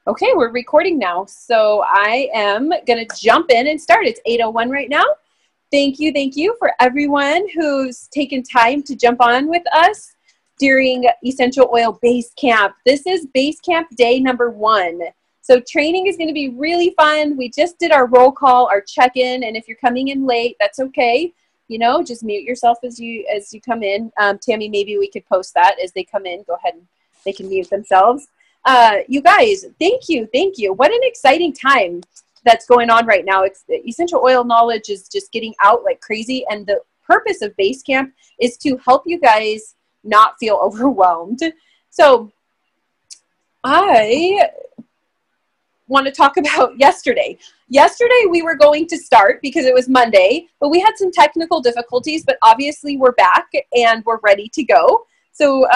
Okay, we're recording now. So I am going to jump in and start. It's 8:01 right now. Thank you for everyone who's taken time to jump on with us during Essential Oil Base Camp. This is Base Camp day number 1. So training is going to be really fun. We just did our roll call, our check-in, and if you're coming in late, that's okay. You know, just mute yourself as you come in. Tammy, maybe we could post that as they come in. Go ahead and they can mute themselves. You guys, thank you. What an exciting time that's going on right now. Essential oil knowledge is just getting out like crazy, and the purpose of Base Camp is to help you guys not feel overwhelmed. So I want to talk about yesterday. Yesterday we were going to start because it was Monday, but we had some technical difficulties, but obviously we're back and we're ready to go. So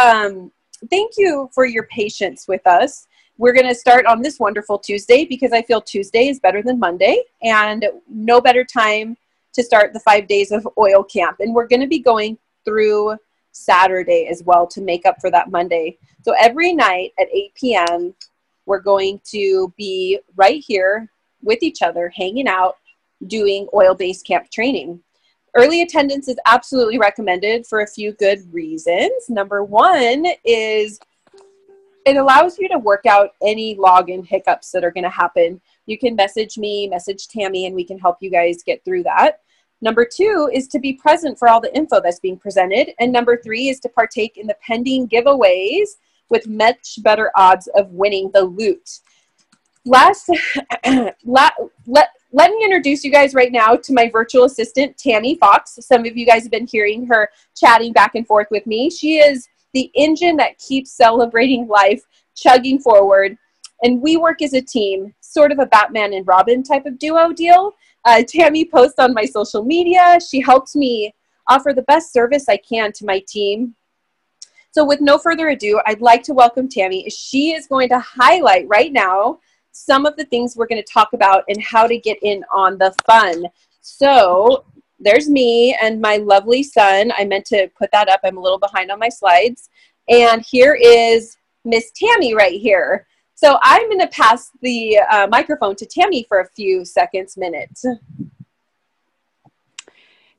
thank you for your patience with us. We're going to start on this wonderful Tuesday because I feel Tuesday is better than Monday, and no better time to start the 5 days of oil camp. And we're going to be going through Saturday as well to make up for that Monday. So every night at 8 p.m., we're going to be right here with each other, hanging out, doing oil-based camp training. Early attendance is absolutely recommended for a few good reasons. Number one is it allows you to work out any login hiccups that are going to happen. You can message me, message Tammy, and we can help you guys get through that. Number two is to be present for all the info that's being presented. And number three is to partake in the pending giveaways with much better odds of winning the loot. Let me introduce you guys right now to my virtual assistant, Tammy Fox. Some of you guys have been hearing her chatting back and forth with me. She is the engine that keeps celebrating life, chugging forward. And we work as a team, sort of a Batman and Robin type of duo deal. Tammy posts on my social media. She helps me offer the best service I can to my team. So with no further ado, I'd like to welcome Tammy. She is going to highlight right now some of the things we're going to talk about and how to get in on the fun. So there's me and my lovely son. I meant to put that up. I'm a little behind on my slides. And here is Miss Tammy right here. So I'm going to pass the microphone to Tammy for a few minutes.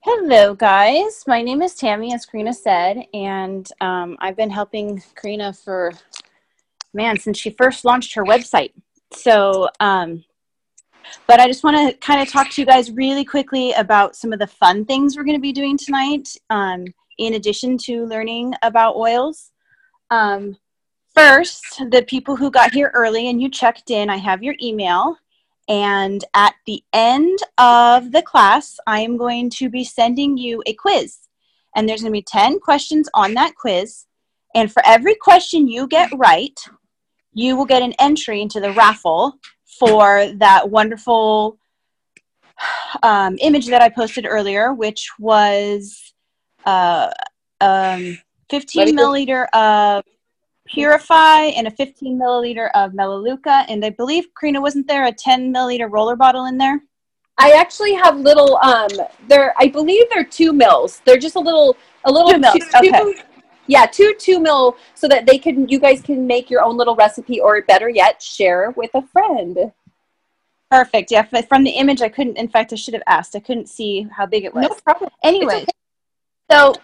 Hello, guys. My name is Tammy, as Karina said, and I've been helping Karina for, since she first launched her website. So, but I just want to kind of talk to you guys really quickly about some of the fun things we're going to be doing tonight, in addition to learning about oils. First, the people who got here early and you checked in, I have your email. And at the end of the class, I am going to be sending you a quiz. And there's going to be 10 questions on that quiz. And for every question you get right, you will get an entry into the raffle for that wonderful image that I posted earlier, which was 15 milliliter of Purify and a 15 milliliter of Melaleuca, and I believe, Karina, wasn't there a 10 milliliter roller bottle in there? I actually have little I believe they're 2 mils. They're just a little 2 mils. Okay. Yeah, 2 mil, so that you guys can make your own little recipe, or better yet, share with a friend. Perfect. Yeah, from the image I couldn't, in fact I should have asked. I couldn't see how big it was. No problem. Anyway, okay. So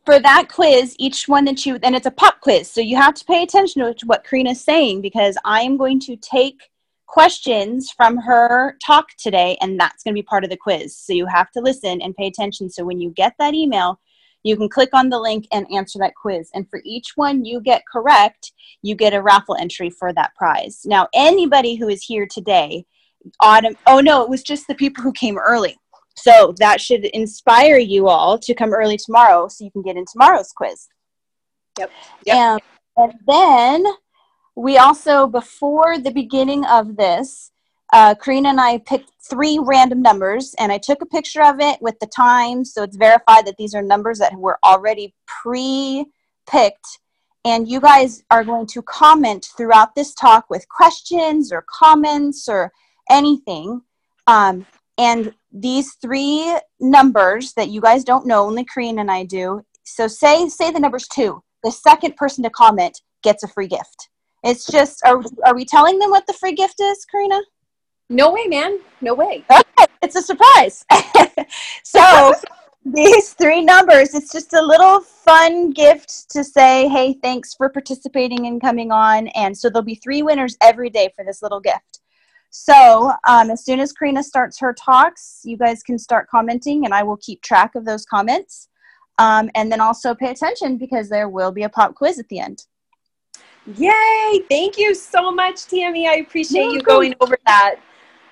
for that quiz, each one that and it's a pop quiz, so you have to pay attention to what Karina's saying, because I am going to take questions from her talk today, and that's going to be part of the quiz. So you have to listen and pay attention. So when you get that email, you can click on the link and answer that quiz. And for each one you get correct, you get a raffle entry for that prize. Now, anybody who is here today, oh no, it was just the people who came early. So that should inspire you all to come early tomorrow so you can get in tomorrow's quiz. Yep. And then we also, before the beginning of this, Karina and I picked 3 random numbers, and I took a picture of it with the time, so it's verified that these are numbers that were already pre-picked. And you guys are going to comment throughout this talk with questions or comments or anything. And these 3 numbers that you guys don't know, only Karina and I do. So say the number's 2. The second person to comment gets a free gift. It's just, are we telling them what the free gift is, Karina? No way, man. No way. Okay, it's a surprise. So these 3 numbers, it's just a little fun gift to say, hey, thanks for participating and coming on. And so there'll be 3 winners every day for this little gift. So as soon as Karina starts her talks, you guys can start commenting, and I will keep track of those comments. And then also pay attention, because there will be a pop quiz at the end. Yay! Thank you so much, Tammy. I appreciate you going over that.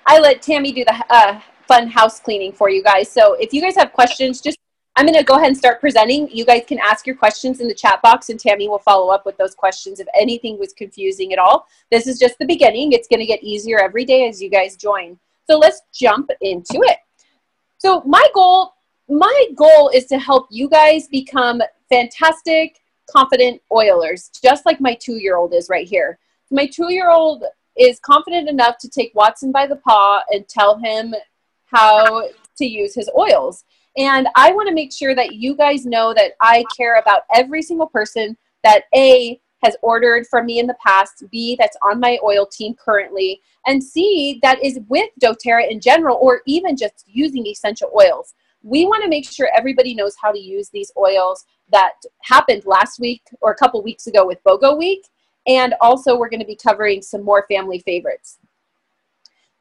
I let Tammy do the fun house cleaning for you guys. So if you guys have questions, I'm going to go ahead and start presenting. You guys can ask your questions in the chat box, and Tammy will follow up with those questions if anything was confusing at all. This is just the beginning. It's going to get easier every day as you guys join. So let's jump into it. So my goal is to help you guys become fantastic, confident oilers, just like my 2-year-old is right here. My 2-year-old is confident enough to take Watson by the paw and tell him how to use his oils. And I want to make sure that you guys know that I care about every single person that A, has ordered from me in the past, B, that's on my oil team currently, and C, that is with doTERRA in general, or even just using essential oils. We want to make sure everybody knows how to use these oils. That happened last week or a couple weeks ago with BOGO Week. And also we're going to be covering some more family favorites.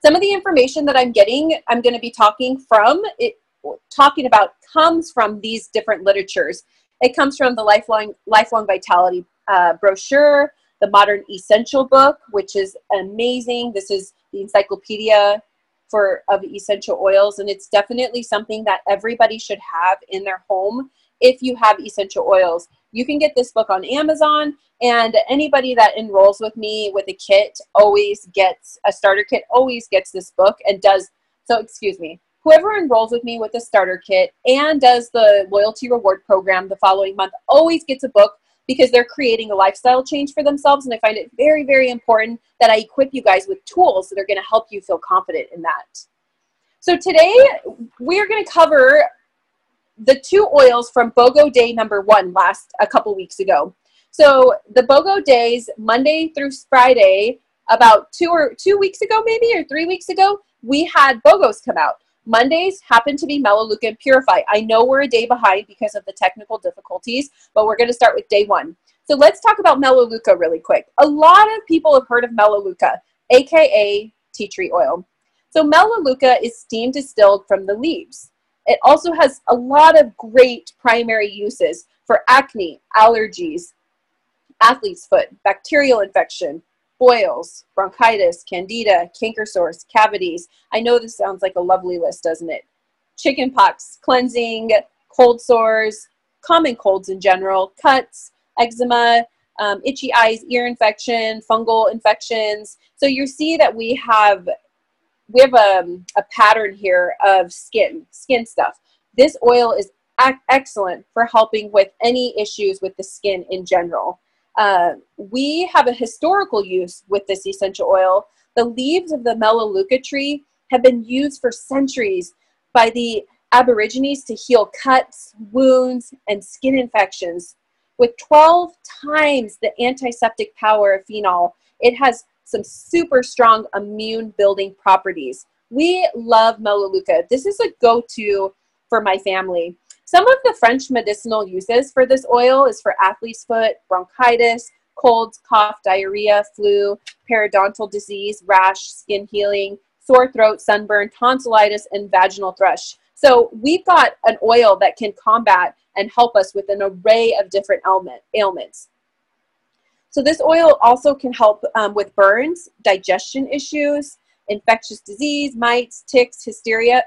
Some of the information that I'm getting, I'm going to be talking about comes from these different literatures. It comes from the Lifelong Vitality brochure, the Modern Essential book, which is amazing. This is the encyclopedia of essential oils, and it's definitely something that everybody should have in their home if you have essential oils. You can get this book on Amazon, and anybody that enrolls with me with a kit always gets a starter kit, always gets this book, and whoever enrolls with me with a starter kit and does the loyalty reward program the following month always gets a book, because they're creating a lifestyle change for themselves. And I find it very, very important that I equip you guys with tools that are going to help you feel confident in that. So today we're going to cover the 2 oils from BOGO Day number 1 a couple weeks ago. So the BOGO days, Monday through Friday, about 2 weeks ago maybe, or 3 weeks ago, we had BOGOs come out. Mondays happen to be Melaleuca and Purify. I know we're a day behind because of the technical difficulties, but we're going to start with day 1. So let's talk about Melaleuca really quick. A lot of people have heard of Melaleuca, aka tea tree oil. So Melaleuca is steam distilled from the leaves. It also has a lot of great primary uses for acne, allergies, athlete's foot, bacterial infection, boils, bronchitis, candida, canker sores, cavities. I know this sounds like a lovely list, doesn't it? Chicken pox, cleansing, cold sores, common colds in general, cuts, eczema, itchy eyes, ear infection, fungal infections. So you see that we have a pattern here of skin stuff. This oil is excellent for helping with any issues with the skin in general. We have a historical use with this essential oil. The leaves of the Melaleuca tree have been used for centuries by the Aborigines to heal cuts, wounds, and skin infections. With 12 times the antiseptic power of phenol, it has some super strong immune building properties. We love Melaleuca. This is a go-to for my family. Some of the French medicinal uses for this oil is for athlete's foot, bronchitis, colds, cough, diarrhea, flu, periodontal disease, rash, skin healing, sore throat, sunburn, tonsillitis, and vaginal thrush. So we've got an oil that can combat and help us with an array of different ailments. So this oil also can help with burns, digestion issues, infectious disease, mites, ticks, hysteria.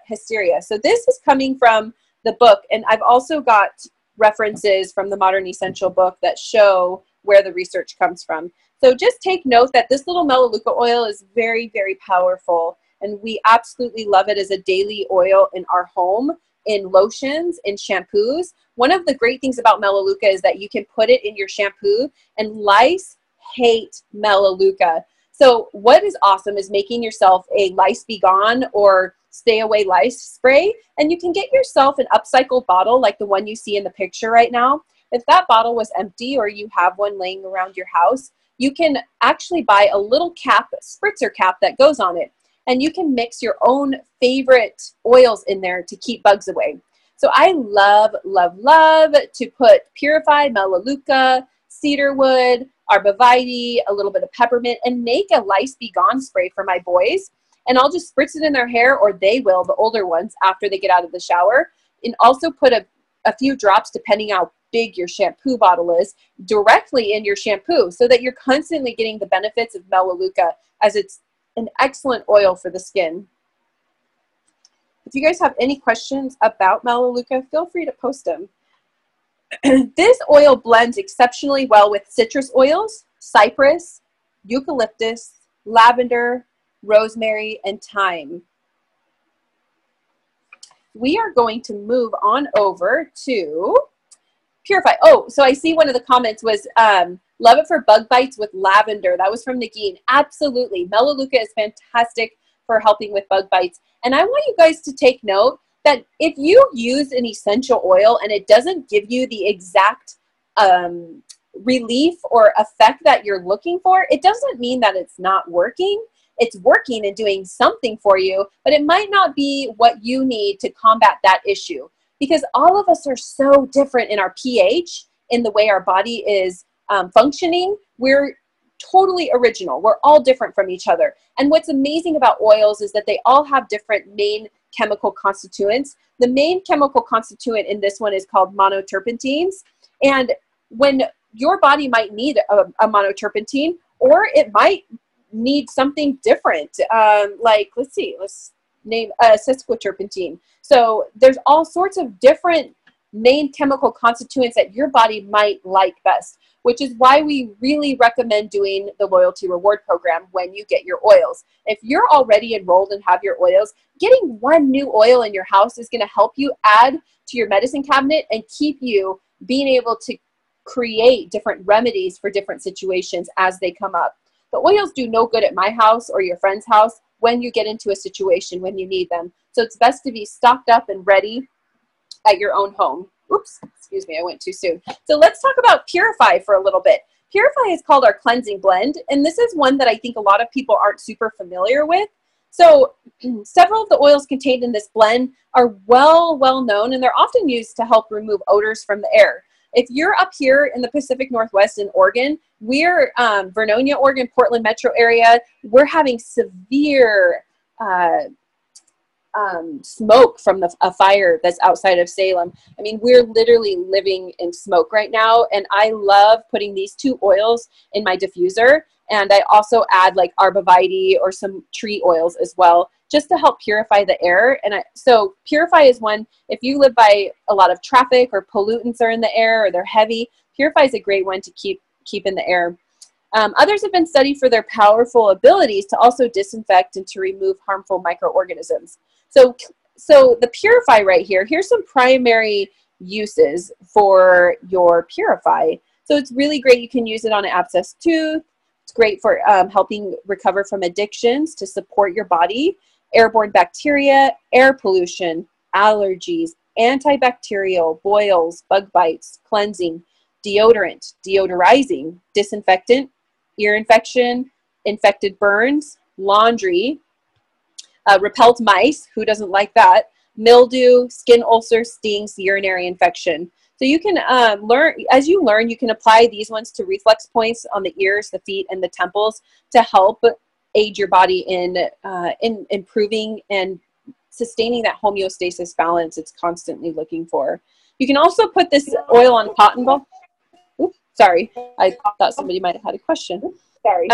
So this is coming from the book, and I've also got references from the Modern Essential book that show where the research comes from. So just take note that this little Melaleuca oil is very, very powerful, and we absolutely love it as a daily oil in our home, in lotions, in shampoos. One of the great things about Melaleuca is that you can put it in your shampoo, and lice hate Melaleuca. So what is awesome is making yourself a Lice Be Gone or Stay Away Lice spray, and you can get yourself an upcycled bottle like the one you see in the picture right now. If that bottle was empty or you have one laying around your house, you can actually buy a little cap, spritzer cap that goes on it, and you can mix your own favorite oils in there to keep bugs away. So I love, love, love to put Purify, Melaleuca, cedarwood, arborvitae, a little bit of peppermint, and make a lice be gone spray for my boys. And I'll just spritz it in their hair, or they will, the older ones, after they get out of the shower. And also put a few drops, depending how big your shampoo bottle is, directly in your shampoo, so that you're constantly getting the benefits of Melaleuca, as it's an excellent oil for the skin. If you guys have any questions about Melaleuca, feel free to post them. This oil blends exceptionally well with citrus oils, cypress, eucalyptus, lavender, rosemary, and thyme. We are going to move on over to Purify. Oh, so I see one of the comments was, love it for bug bites with lavender. That was from Nagin. Absolutely. Melaleuca is fantastic for helping with bug bites. And I want you guys to take note that if you use an essential oil and it doesn't give you the exact relief or effect that you're looking for, it doesn't mean that it's not working. It's working and doing something for you, but it might not be what you need to combat that issue. Because all of us are so different in our pH, in the way our body is functioning. We're totally original. We're all different from each other. And what's amazing about oils is that they all have different main chemical constituents. The main chemical constituent in this one is called monoterpenes. And when your body might need a monoterpene, or it might need something different, like, let's name a sesquiterpentine. So there's all sorts of different main chemical constituents that your body might like best, which is why we really recommend doing the loyalty reward program when you get your oils. If you're already enrolled and have your oils, getting one new oil in your house is going to help you add to your medicine cabinet and keep you being able to create different remedies for different situations as they come up. The oils do no good at my house or your friend's house when you get into a situation when you need them. So it's best to be stocked up and ready at your own home. Oops, excuse me, I went too soon. So let's talk about Purify for a little bit. Purify is called our cleansing blend, and this is one that I think a lot of people aren't super familiar with. So several of the oils contained in this blend are well known, and they're often used to help remove odors from the air. If you're up here in the Pacific Northwest in Oregon, we're Vernonia, Oregon, Portland metro area, we're having severe smoke from a fire that's outside of Salem. I mean, we're literally living in smoke right now, and I love putting these two oils in my diffuser, and I also add like arborvitae or some tree oils as well, just to help purify the air. And so Purify is one, if you live by a lot of traffic or pollutants are in the air or they're heavy, Purify is a great one to keep in the air. Others have been studied for their powerful abilities to also disinfect and to remove harmful microorganisms. So the Purify right here, here's some primary uses for your Purify. So it's really great. You can use it on an abscessed tooth. It's great for helping recover from addictions, to support your body, airborne bacteria, air pollution, allergies, antibacterial, boils, bug bites, cleansing, deodorant, deodorizing, disinfectant, ear infection, infected burns, laundry, repelled mice, who doesn't like that, mildew, skin ulcers, stings, urinary infection. So you can as you learn, you can apply these ones to reflex points on the ears, the feet, and the temples to help aid your body in improving and sustaining that homeostasis balance it's constantly looking for. You can also put this oil on cotton ball. Oops, sorry, I thought somebody might have had a question. Sorry.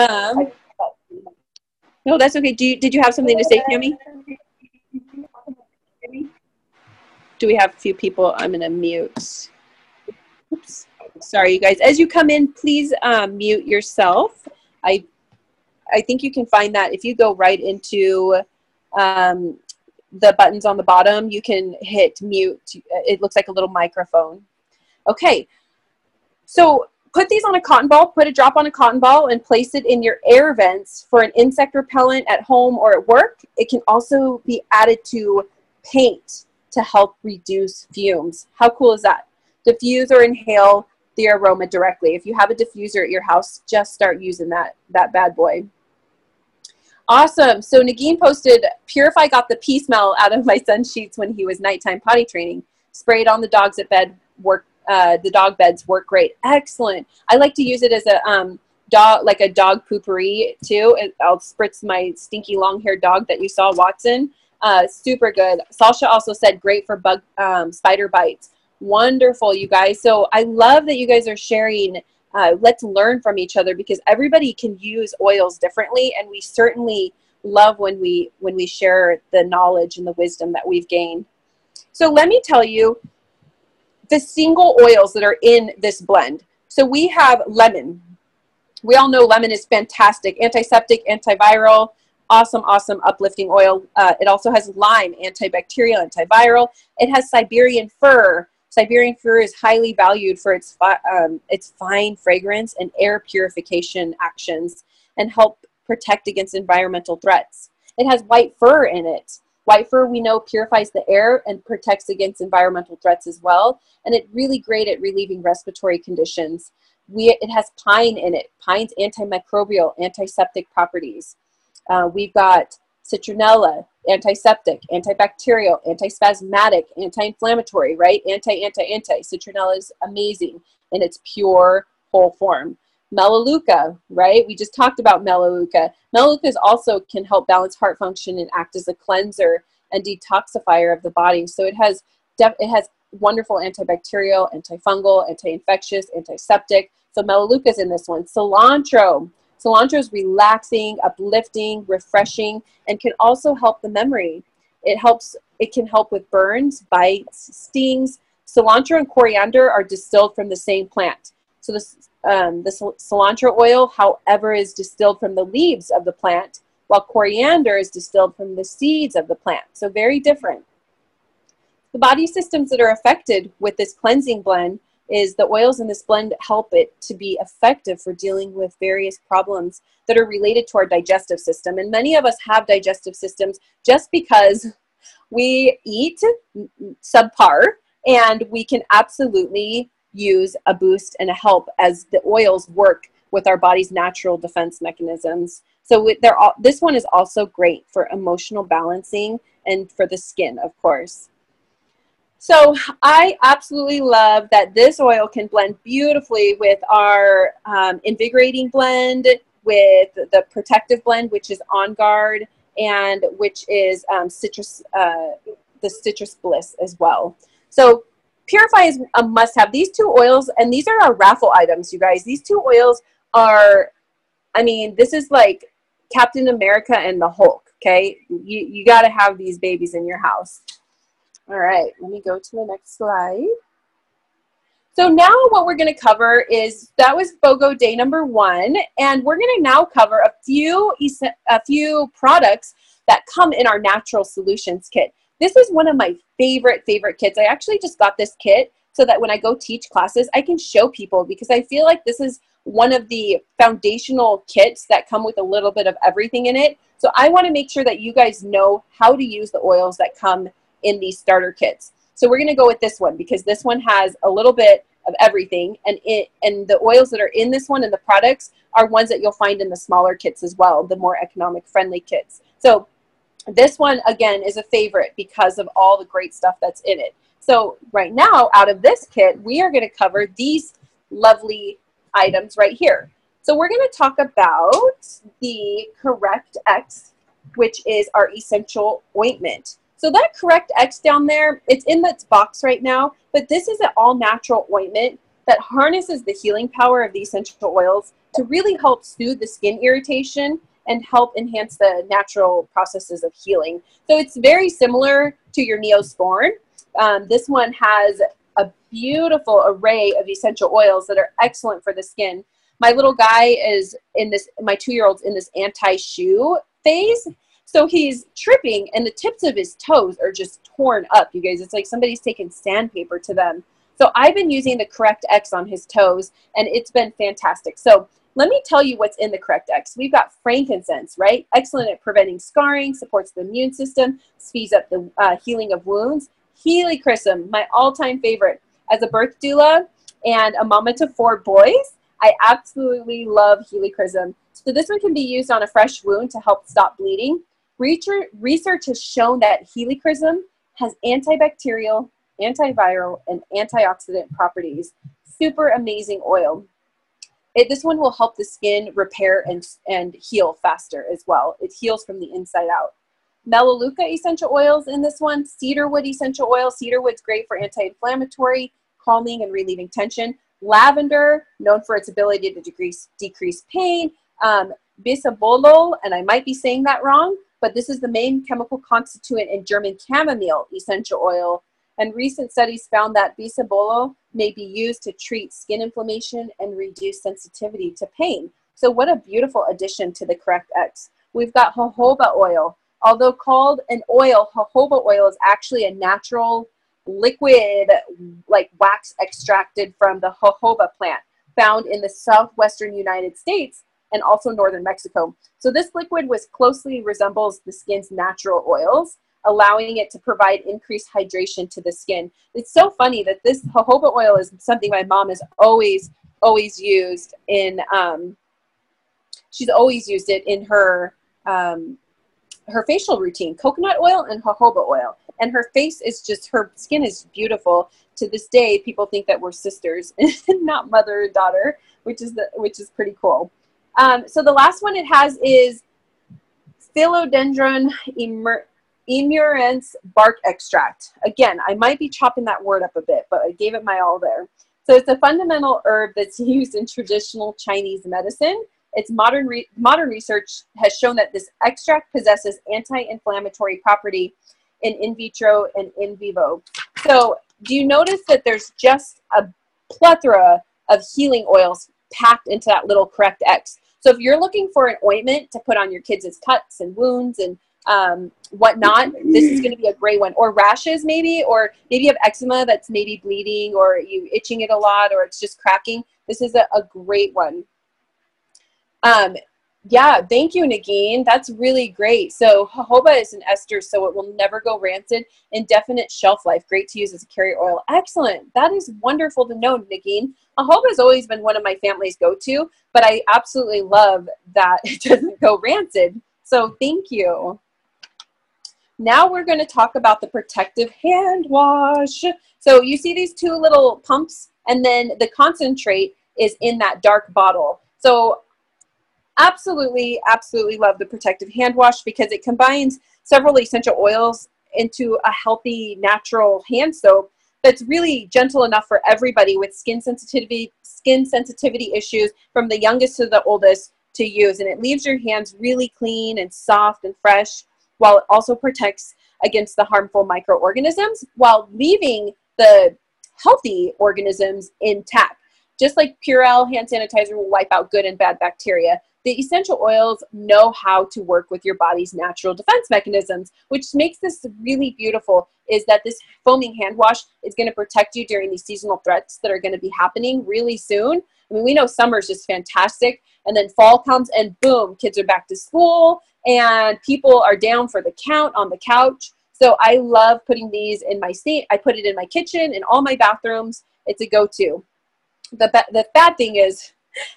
No, that's okay. Did you have something to say, Tammy? Do we have a few people? I'm going to mute. Oops. Sorry, you guys. As you come in, please mute yourself. I think you can find that if you go right into the buttons on the bottom, you can hit mute. It looks like a little microphone. Okay. So put these on a cotton ball, put a drop on a cotton ball, and place it in your air vents for an insect repellent at home or at work. It can also be added to paint to help reduce fumes. How cool is that? Diffuse or inhale the aroma directly. If you have a diffuser at your house, just start using that bad boy. Awesome. So Nagin posted, Purify got the pee smell out of my son's sheets when he was nighttime potty training. Sprayed on the dogs at bed, the dog beds work great. Excellent. I like to use it as a dog poopery too. I'll spritz my stinky long-haired dog that you saw, Watson. Super good. Sasha also said great for spider bites. Wonderful, you guys. So I love that you guys are sharing. Let's learn from each other, because everybody can use oils differently, and we certainly love when we share the knowledge and the wisdom that we've gained. So let me tell you the single oils that are in this blend. So we have lemon. We all know lemon is fantastic. Antiseptic, antiviral, awesome, uplifting oil. It also has lime, antibacterial, antiviral. It has Siberian fir. Siberian fir is highly valued for its fine fragrance and air purification actions, and help protect against environmental threats. It has white fir in it. White fir, we know, purifies the air and protects against environmental threats as well, and it's really great at relieving respiratory conditions. It has pine in it. Pine's antimicrobial, antiseptic properties. We've got citronella, antiseptic, antibacterial, antispasmodic, anti-inflammatory, right? Anti. Citronella is amazing in its pure whole form. Melaleuca, right? We just talked about Melaleuca. Melaleuca also can help balance heart function and act as a cleanser and detoxifier of the body. So it has wonderful antibacterial, antifungal, anti-infectious, antiseptic. So Melaleuca is in this one. Cilantro. Cilantro is relaxing, uplifting, refreshing, and can also help the memory. It can help with burns, bites, stings. Cilantro and coriander are distilled from the same plant. So the cilantro oil, however, is distilled from the leaves of the plant, while coriander is distilled from the seeds of the plant. So very different. The body systems that are affected with this cleansing blend is the oils in this blend help it to be effective for dealing with various problems that are related to our digestive system. And many of us have digestive systems just because we eat subpar, and we can absolutely use a boost and a help as the oils work with our body's natural defense mechanisms. So this one is also great for emotional balancing and for the skin, of course. So I absolutely love that this oil can blend beautifully with our invigorating blend, with the protective blend, which is On Guard, and which is the Citrus Bliss as well. So Purify is a must-have. These two oils, and these are our raffle items, you guys. These two oils are, I mean, this is like Captain America and the Hulk, okay? You got to have these babies in your house. All right, let me go to the next slide. So now what we're going to cover is, that was BOGO day number 1, and we're going to now cover a few products that come in our Natural Solutions kit. This is one of my favorite kits. I actually just got this kit so that when I go teach classes, I can show people, because I feel like this is one of the foundational kits that come with a little bit of everything in it. So I want to make sure that you guys know how to use the oils that come in these starter kits. So we're going to go with this one, because this one has a little bit of everything, and the oils that are in this one and the products are ones that you'll find in the smaller kits as well, the more economic friendly kits. So this one, again, is a favorite because of all the great stuff that's in it. So right now, out of this kit, we are going to cover these lovely items right here. So we're going to talk about the Correct X, which is our essential ointment. So that Correct X down there, it's in its box right now, but this is an all-natural ointment that harnesses the healing power of the essential oils to really help soothe the skin irritation and help enhance the natural processes of healing. So it's very similar to your Neosporin. This one has a beautiful array of essential oils that are excellent for the skin. My little guy is in this, my 2-year-old's in this anti-shoe phase. So he's tripping and the tips of his toes are just torn up, you guys. It's like somebody's taken sandpaper to them. So I've been using the Correct X on his toes, and it's been fantastic. So let me tell you what's in the Correct X. We've got frankincense, right? Excellent at preventing scarring, supports the immune system, speeds up the healing of wounds. Helichrysum, my all-time favorite. As a birth doula, and a mama to 4 boys. I absolutely love helichrysum. So this one can be used on a fresh wound to help stop bleeding. Research has shown that helichrysum has antibacterial, antiviral, and antioxidant properties. Super amazing oil. This one will help the skin repair and heal faster as well. It heals from the inside out. Melaleuca essential oils in this one. Cedarwood essential oil. Cedarwood's great for anti-inflammatory, calming, and relieving tension. Lavender, known for its ability to decrease pain. Bisabolol, and I might be saying that wrong, but this is the main chemical constituent in German chamomile essential oil. And recent studies found that bisabolol may be used to treat skin inflammation and reduce sensitivity to pain. So what a beautiful addition to the Correct X. We've got jojoba oil. Although called an oil, jojoba oil is actually a natural liquid, like wax extracted from the jojoba plant, found in the southwestern United States and also northern Mexico. So this liquid closely resembles the skin's natural oils, allowing it to provide increased hydration to the skin. It's so funny that this jojoba oil is something my mom has always used in, she's always used it in her facial routine, coconut oil and jojoba oil. And her face is just, her skin is beautiful. To this day, people think that we're sisters and not mother and daughter, which is pretty cool. So the last one it has is Philodendron emurens bark extract. Again, I might be chopping that word up a bit, but I gave it my all there. So it's a fundamental herb that's used in traditional Chinese medicine. Its modern research has shown that this extract possesses anti-inflammatory property in vitro and in vivo. So do you notice that there's just a plethora of healing oils packed into that little Correct X? So if you're looking for an ointment to put on your kids' cuts and wounds and whatnot, this is going to be a great one. Or rashes maybe, or maybe you have eczema that's maybe bleeding, or you itching it a lot, or it's just cracking. This is a great one. Yeah, thank you, Nagin. That's really great. So jojoba is an ester, so it will never go rancid. Indefinite shelf life. Great to use as a carrier oil. Excellent. That is wonderful to know, Nagin. Jojoba has always been one of my family's go-to, but I absolutely love that it doesn't go rancid. So thank you. Now we're going to talk about the protective hand wash. So you see these two little pumps, and then the concentrate is in that dark bottle. So absolutely love the protective hand wash because it combines several essential oils into a healthy, natural hand soap that's really gentle enough for everybody with skin sensitivity issues, from the youngest to the oldest, to use. And it leaves your hands really clean and soft and fresh, while it also protects against the harmful microorganisms while leaving the healthy organisms intact. Just like Purell hand sanitizer will wipe out good and bad bacteria, the essential oils know how to work with your body's natural defense mechanisms, which makes this really beautiful, is that this foaming hand wash is going to protect you during these seasonal threats that are going to be happening really soon. I mean, we know summer is just fantastic, and then fall comes and boom, kids are back to school and people are down for the count on the couch. So I love putting these in my sink. I put it in my kitchen, in all my bathrooms. It's a go-to. The bad thing is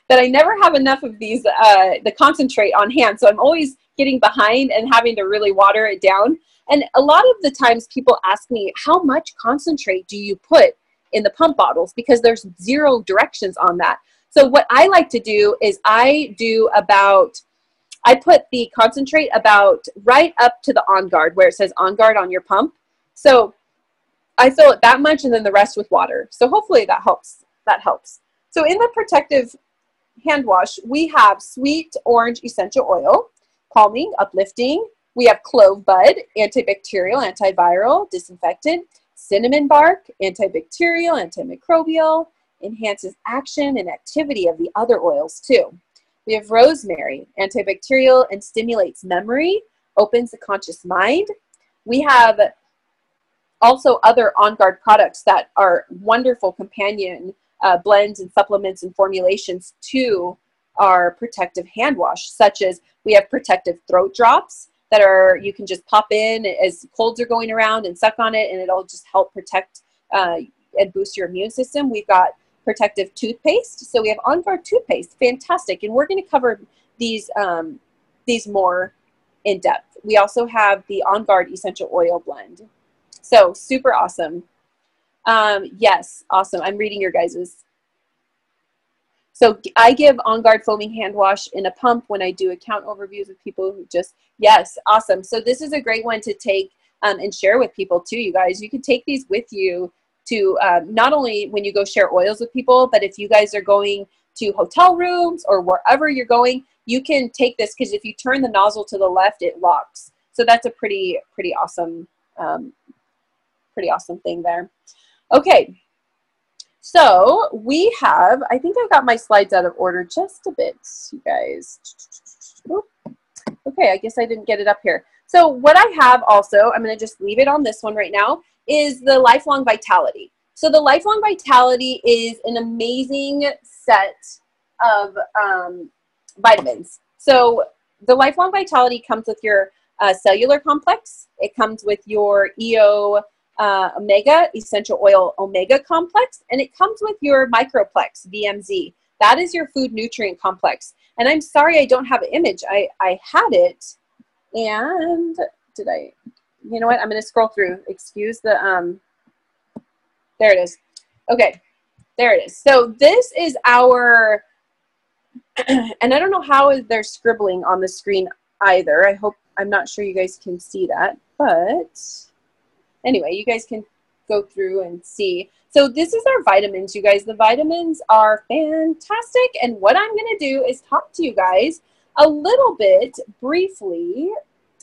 that I never have enough of these, the concentrate on hand. So I'm always getting behind and having to really water it down. And a lot of the times people ask me, how much concentrate do you put in the pump bottles? Because there's 0 directions on that. So what I like to do is I put the concentrate about right up to the On Guard, where it says On Guard on your pump. So I fill it that much and then the rest with water. So hopefully that helps. So in the protective hand wash, we have sweet orange essential oil, calming, uplifting. We have clove bud, antibacterial, antiviral, disinfectant. Cinnamon bark, antibacterial, antimicrobial, enhances action and activity of the other oils too. We have rosemary, antibacterial and stimulates memory, opens the conscious mind. We have also other On Guard products that are wonderful companion blends and supplements and formulations to our protective hand wash, such as we have protective throat drops that you can just pop in as colds are going around and suck on it, and it'll just help protect and boost your immune system. We've got protective toothpaste. So we have On Guard toothpaste, fantastic. And we're going to cover these more in depth. We also have the On Guard essential oil blend. So super awesome. Yes, awesome. I'm reading your guys's. So I give On Guard foaming hand wash in a pump when I do account overviews with people who just, yes, awesome. So this is a great one to take and share with people too, you guys. You can take these with you to not only when you go share oils with people, but if you guys are going to hotel rooms or wherever you're going, you can take this because if you turn the nozzle to the left, it locks. So that's a pretty awesome thing there. Okay. So we have, I think I got my slides out of order just a bit, you guys. Okay, I guess I didn't get it up here. So what I have also, I'm going to just leave it on this one right now, is the Lifelong Vitality. So the Lifelong Vitality is an amazing set of vitamins. So the Lifelong Vitality comes with your cellular complex. It comes with your EO Omega, essential oil omega complex, and it comes with your microplex, VMZ. That is your food nutrient complex. And I'm sorry I don't have an image. I had it, and did I, you know what, I'm going to scroll through. Excuse the, there it is. Okay, there it is. So this is our, and I don't know how they're scribbling on the screen either. I'm not sure you guys can see that, but anyway, you guys can go through and see. So this is our vitamins, you guys. The vitamins are fantastic. And what I'm going to do is talk to you guys a little bit briefly.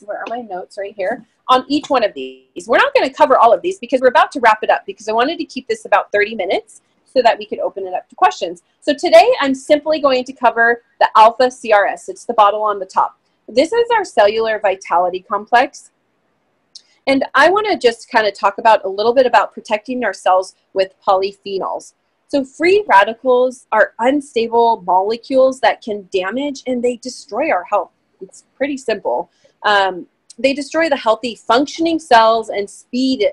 Where are my notes? Right here. On each one of these. We're not going to cover all of these because we're about to wrap it up because I wanted to keep this about 30 minutes so that we could open it up to questions. So today I'm simply going to cover the Alpha CRS. It's the bottle on the top. This is our cellular vitality complex. And I want to just kind of talk about a little bit about protecting our cells with polyphenols. So free radicals are unstable molecules that can damage and they destroy our health. It's pretty simple. They destroy the healthy functioning cells and speed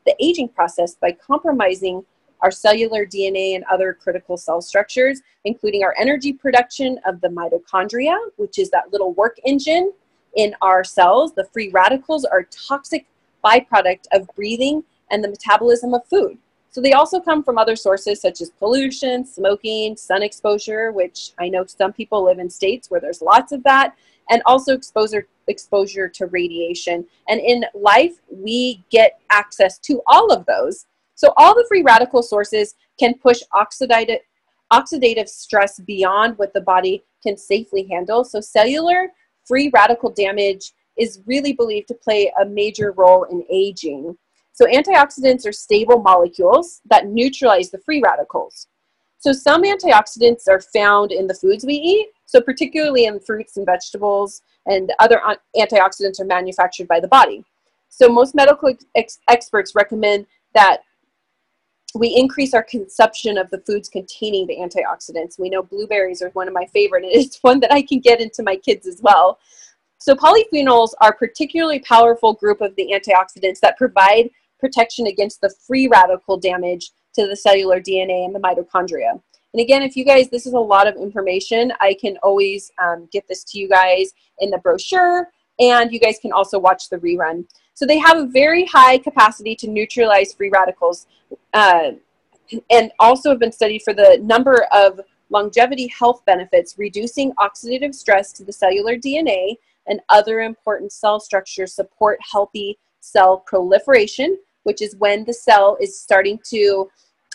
the aging process by compromising our cellular DNA and other critical cell structures, including our energy production of the mitochondria, which is that little work engine in our cells. The free radicals are toxic byproduct of breathing and the metabolism of food. So they also come from other sources such as pollution, smoking, sun exposure, which I know some people live in states where there's lots of that, and also exposure to radiation. And in life, we get access to all of those. So all the free radical sources can push oxidative stress beyond what the body can safely handle. So cellular free radical damage is really believed to play a major role in aging. So antioxidants are stable molecules that neutralize the free radicals. So some antioxidants are found in the foods we eat, so particularly in fruits and vegetables, and other antioxidants are manufactured by the body. So most medical experts recommend that we increase our consumption of the foods containing the antioxidants. We know blueberries are one of my favorite, and it's one that I can get into my kids as well. So polyphenols are a particularly powerful group of the antioxidants that provide protection against the free radical damage to the cellular DNA and the mitochondria. And again, if you guys, this is a lot of information, I can always get this to you guys in the brochure, and you guys can also watch the rerun. So they have a very high capacity to neutralize free radicals, and also have been studied for the number of longevity health benefits, reducing oxidative stress to the cellular DNA and other important cell structures, support healthy cell proliferation, which is when the cell is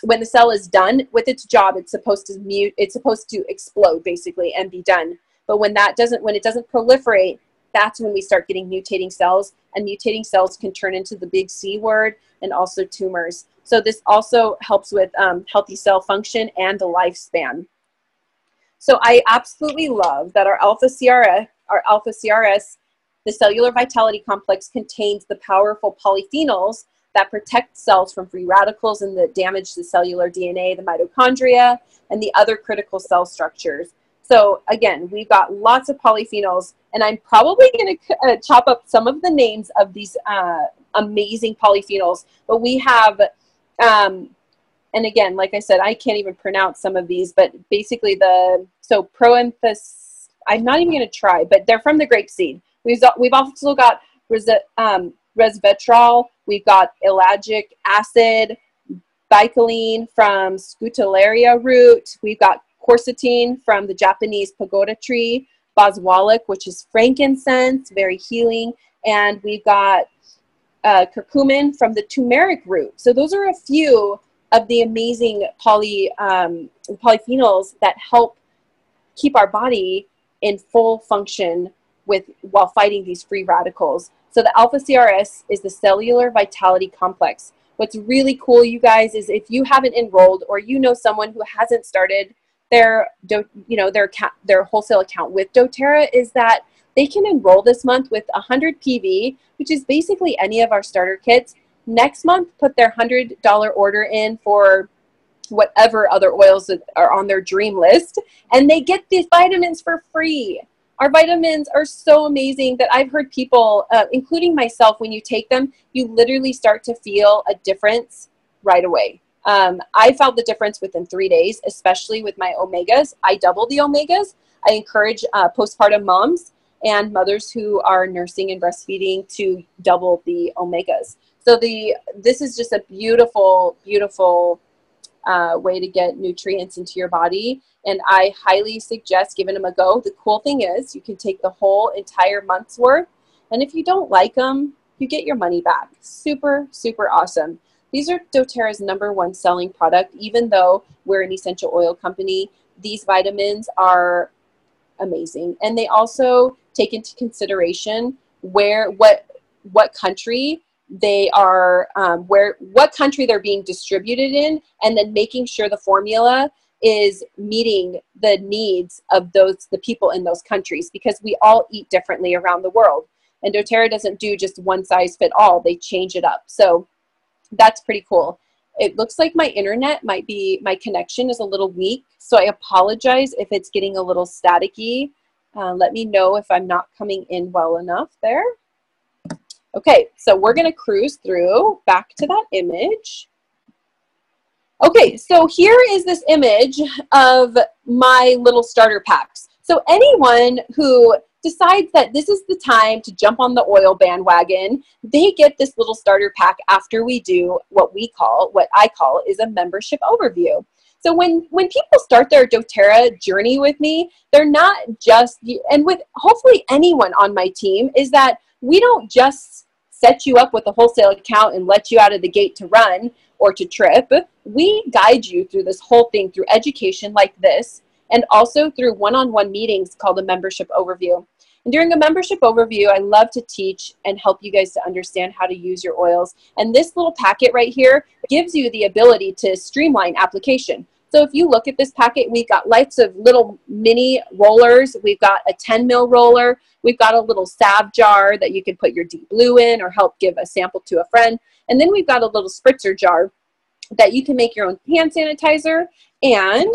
when the cell is done with its job, it's supposed to explode basically and be done. But when it doesn't proliferate, that's when we start getting mutating cells, and mutating cells can turn into the big C word and also tumors. So this also helps with healthy cell function and the lifespan. So I absolutely love that our Alpha CRS, the cellular vitality complex, contains the powerful polyphenols that protect cells from free radicals and that damage the cellular DNA, the mitochondria, and the other critical cell structures. So again, we've got lots of polyphenols, and I'm probably going to chop up some of the names of these amazing polyphenols. But we have And again, like I said, I can't even pronounce some of these, but basically proanthus, I'm not even going to try, but they're from the grapeseed. We've also got resveratrol, we've got ellagic acid, bicoline from scutellaria root, we've got quercetin from the Japanese pagoda tree, boswellic, which is frankincense, very healing, and we've got curcumin from the turmeric root. So those are a few of the amazing polyphenols that help keep our body in full function while fighting these free radicals. So the alpha CRS is the cellular vitality complex. What's really cool, you guys, is if you haven't enrolled or you know someone who hasn't started their wholesale account with dōTERRA, is that they can enroll this month with 100 PV, which is basically any of our starter kits. Next month, put their $100 order in for whatever other oils that are on their dream list, and they get these vitamins for free. Our vitamins are so amazing that I've heard people, including myself, when you take them, you literally start to feel a difference right away. I felt the difference within 3 days, especially with my omegas. I double the omegas. I encourage postpartum moms and mothers who are nursing and breastfeeding to double the omegas. So this is just a beautiful, beautiful way to get nutrients into your body. And I highly suggest giving them a go. The cool thing is you can take the whole entire month's worth. And if you don't like them, you get your money back. Super, super awesome. These are dōTERRA's #1 selling product. Even though we're an essential oil company, these vitamins are amazing. And they also take into consideration what country they are, what country they're being distributed in, and then making sure the formula is meeting the needs of the people in those countries, because we all eat differently around the world. And dōTERRA doesn't do just one size fit all. They change it up. So that's pretty cool. It looks like my connection is a little weak, so I apologize if it's getting a little staticky. Let me know if I'm not coming in well enough there. Okay, so we're going to cruise through back to that image. Okay, so here is this image of my little starter packs. So anyone who decides that this is the time to jump on the oil bandwagon, they get this little starter pack after we do what I call is a membership overview. So when people start their dōTERRA journey with me, they're not just, and with hopefully anyone on my team, is that we don't just set you up with a wholesale account and let you out of the gate to run or to trip. We guide you through this whole thing through education like this, and also through one-on-one meetings called a membership overview. And during a membership overview, I love to teach and help you guys to understand how to use your oils. And this little packet right here gives you the ability to streamline application. So if you look at this packet, we've got lots of little mini rollers. We've got a 10 mil roller. We've got a little salve jar that you can put your deep blue in or help give a sample to a friend. And then we've got a little spritzer jar that you can make your own hand sanitizer. And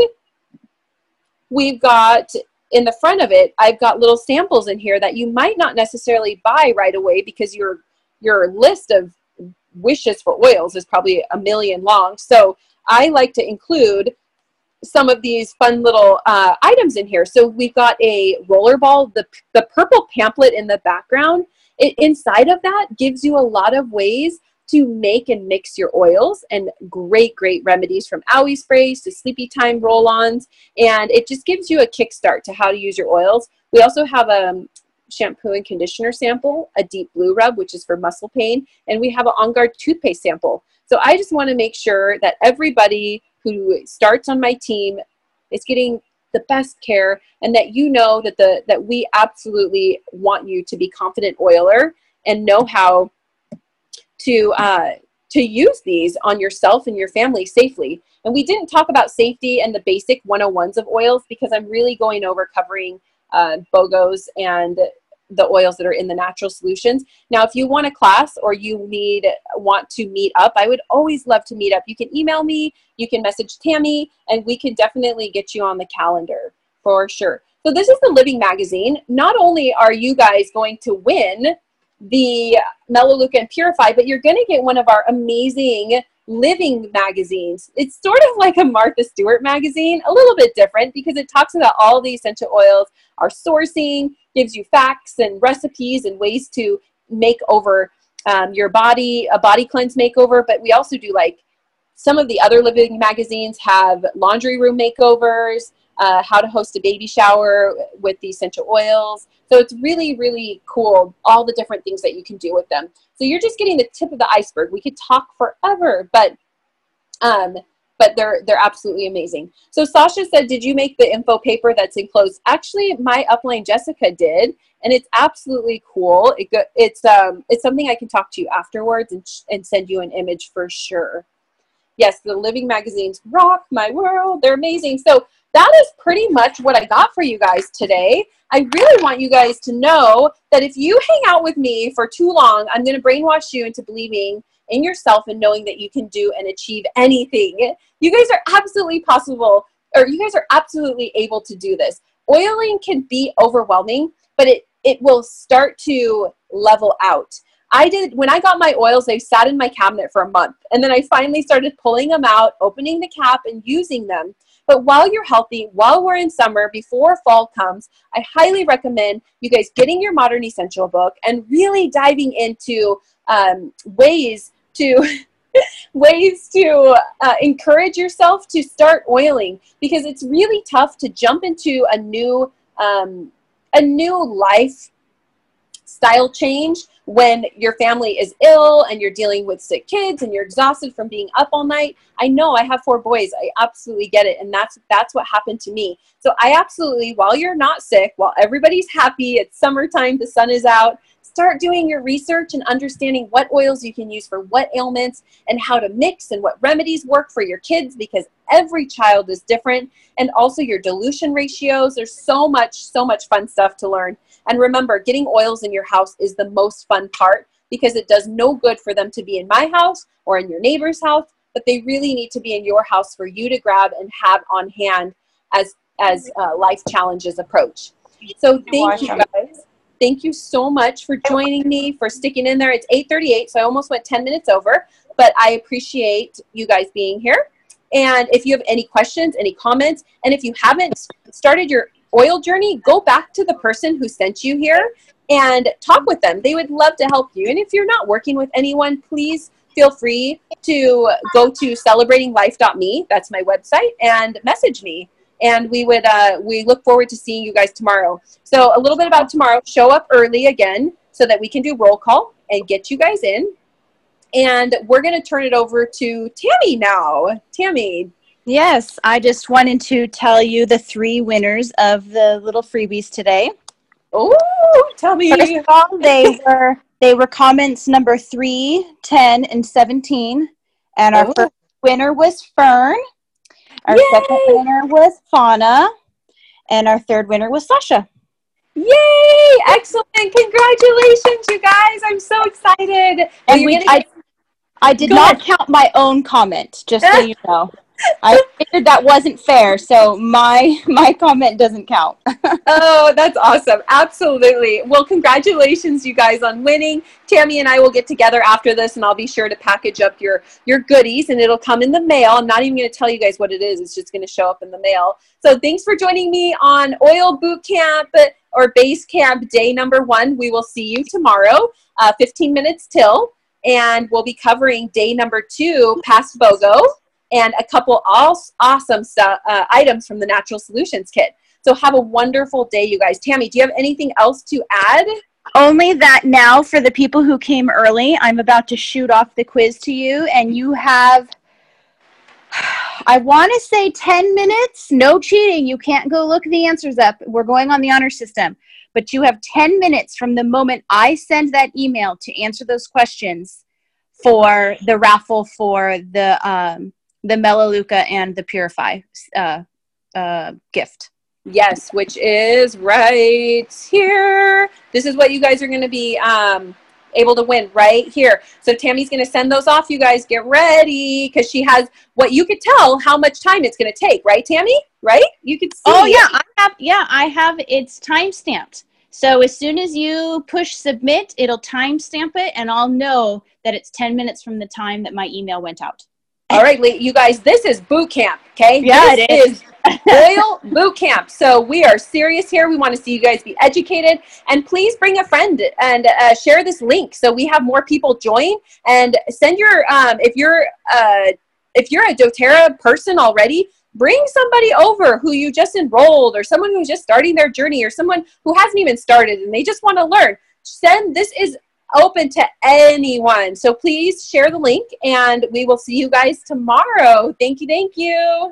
we've got, in the front of it, I've got little samples in here that you might not necessarily buy right away because your list of wishes for oils is probably a million long. So I like to include some of these fun little items in here. So we've got a roller ball, the purple pamphlet in the background. Inside of that gives you a lot of ways to make and mix your oils, and great remedies from owie sprays to sleepy time roll-ons. And it just gives you a kickstart to how to use your oils. We also have a shampoo and conditioner sample, a deep blue rub, which is for muscle pain, and we have an On Guard toothpaste sample. So I just want to make sure that everybody who starts on my team is getting the best care, and that you know that we absolutely want you to be confident oiler and know how to use these on yourself and your family safely. And we didn't talk about safety and the basic 101s of oils because I'm really going over covering BOGOs and the oils that are in the natural solutions. Now, if you want a class or you want to meet up, I would always love to meet up. You can email me, you can message Tammy, and we can definitely get you on the calendar for sure. So this is the Living Magazine. Not only are you guys going to win the Melaleuca and Purify, but you're going to get one of our amazing Living magazines. It's sort of like a Martha Stewart magazine, a little bit different because it talks about all the essential oils, our sourcing, gives you facts and recipes and ways to make over your body, a body cleanse makeover. But we also do like some of the other living magazines have laundry room makeovers, how to host a baby shower with the essential oils. So it's really, really cool, all the different things that you can do with them. So you're just getting the tip of the iceberg. We could talk forever, but they're absolutely amazing. So Sasha said, did you make the info paper that's enclosed? Actually, my upline Jessica did, and it's absolutely cool. It's something I can talk to you afterwards and send you an image for sure. Yes, the living magazines rock my world. They're amazing. So that is pretty much what I got for you guys today. I really want you guys to know that if you hang out with me for too long, I'm going to brainwash you into believing in yourself and knowing that you can do and achieve anything. You guys are absolutely possible, or you guys are absolutely able to do this. Oiling can be overwhelming, but it will start to level out. When I got my oils, they sat in my cabinet for a month, and then I finally started pulling them out, opening the cap and using them. But while you're healthy, while we're in summer, before fall comes, I highly recommend you guys getting your Modern Essential book and really diving into ways to encourage yourself to start oiling, because it's really tough to jump into a new lifestyle change when your family is ill and you're dealing with sick kids and you're exhausted from being up all night. I know, I have 4 boys. I absolutely get it. And that's what happened to me. So I absolutely, while you're not sick, while everybody's happy, it's summertime, the sun is out, start doing your research and understanding what oils you can use for what ailments and how to mix and what remedies work for your kids, because every child is different. And also your dilution ratios. There's so much fun stuff to learn. And remember, getting oils in your house is the most fun part, because it does no good for them to be in my house or in your neighbor's house, but they really need to be in your house for you to grab and have on hand as life challenges approach. So thank you guys. Thank you so much for joining me, for sticking in there. It's 8:38, so I almost went 10 minutes over, but I appreciate you guys being here. And if you have any questions, any comments, and if you haven't started your oil journey, go back to the person who sent you here and talk with them. They would love to help you. And if you're not working with anyone, please feel free to go to celebratinglife.me. That's my website, and message me. And we look forward to seeing you guys tomorrow. So a little bit about tomorrow: show up early again so that we can do roll call and get you guys in. And we're going to turn it over to Tammy now. Tammy. Yes, I just wanted to tell you the 3 winners of the little freebies today. Oh, tell me. First of all, they were comments number 3, 10, and 17. And our first winner was Fern. Our second winner was Fauna. And our third winner was Sasha. Yay! Excellent. Congratulations, you guys. I'm so excited. And I did not count my own comment, just so you know. I figured that wasn't fair, so my comment doesn't count. Oh, that's awesome. Absolutely. Well, congratulations, you guys, on winning. Tammy and I will get together after this, and I'll be sure to package up your goodies, and it'll come in the mail. I'm not even going to tell you guys what it is. It's just going to show up in the mail. So thanks for joining me on Oil Boot Camp or Base Camp Day number 1. We will see you tomorrow, 15 minutes till, and we'll be covering day number 2, past BOGO, and a couple awesome items from the Natural Solutions Kit. So have a wonderful day, you guys. Tammy, do you have anything else to add? Only that now, for the people who came early, I'm about to shoot off the quiz to you, and you have, I want to say 10 minutes. No cheating. You can't go look the answers up. We're going on the honor system. But you have 10 minutes from the moment I send that email to answer those questions for the raffle for the Melaleuca and the Purify gift. Yes, which is right here. This is what you guys are going to be able to win right here. So Tammy's going to send those off. You guys get ready, because she has what you could tell how much time it's going to take. Right, Tammy? Right? You could see. Oh, yeah. I have it's time stamped. So as soon as you push submit, it'll time stamp it, and I'll know that it's 10 minutes from the time that my email went out. All right, you guys, this is boot camp, okay? Yeah, this it is. Oil boot camp. So we are serious here. We want to see you guys be educated, and please bring a friend and share this link so we have more people join. And send your if you're a dōTERRA person already, bring somebody over who you just enrolled, or someone who's just starting their journey, or someone who hasn't even started and they just want to learn. This is open to anyone. So please share the link, and we will see you guys tomorrow. Thank you. Thank you.